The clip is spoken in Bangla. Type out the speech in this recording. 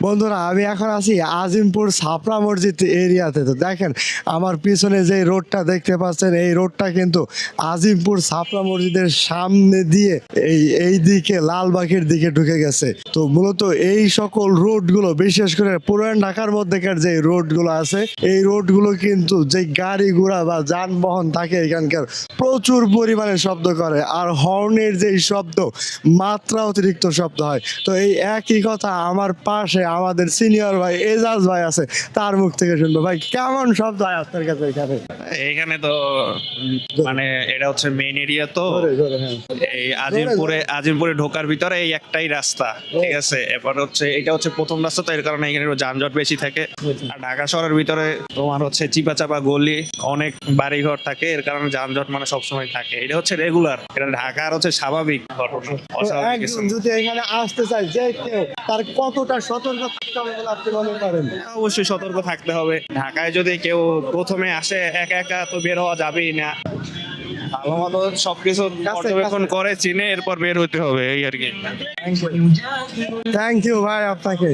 বন্ধুরা আমি এখন আছি আজিমপুর ছাপড়া মসজিদ এরিয়াতে। তো দেখেন আমার পিছনে যে রোডটা দেখতে পাচ্ছেন, এই রোডটা কিন্তু আজিমপুর ছাপড়া মসজিদের সামনে দিয়ে এই দিকে লালবাগের দিকে ঢুকে গেছে। তো মূলত এই সকল রোডগুলো, বিশেষ করে পুরান ঢাকার মধ্যেকার যে রোডগুলো আছে, এই রোডগুলো কিন্তু যে গাড়ি ঘোড়া বা যানবাহন থাকে এখানকার প্রচুর পরিমাণে শব্দ করে, আর হর্নের যে শব্দ মাত্রা অতিরিক্ত শব্দ হয়। তো এই একই কথা আমার পাশে আমাদের সিনিয়র ভাই এজাজ ভাই আছে, তার মুখ থেকে শুনবো। ভাই কেমন শব্দ হয় আপনার কাছে এখানে? এখানে তো মানে এটা হচ্ছে মেইন এরিয়া, তো জোরে জোরে, হ্যাঁ। এই আজিমপুরে ঢোকার ভিতরে এই একটাই রাস্তা, ঠিক আছে। এরপর হচ্ছে এটা হচ্ছে প্রথম রাস্তা, তো এর কারণে এখানে একটু যানজট বেশি থাকে। আর ঢাকা শহরের ভিতরে তোমার হচ্ছে চিপা চাপা গলি, অনেক বাড়িঘর থাকে, এর কারণে যানজট মানে সবসময় থাকে। এটা হচ্ছে রেগুলার, এটা ঢাকার হচ্ছে স্বাভাবিক ঘটনা, অস্বাভাবিক কিছু একজন না। যদি এখানে আসতে চায় যে কেউ, তার কতটা সতর্ক থাকতে হবে বলে আপনি মনে করেন? অবশ্যই সতর্ক থাকতে হবে। ঢাকায় যদি কেউ প্রথমে আসে একা একা, তো বের হওয়া যাবেই না। ভালো মতো সবকিছু পর্যবেক্ষণ করে চিনে এরপর বের হতে হবে, এই আর কি। থ্যাংক ইউ ভাই আপনাকে।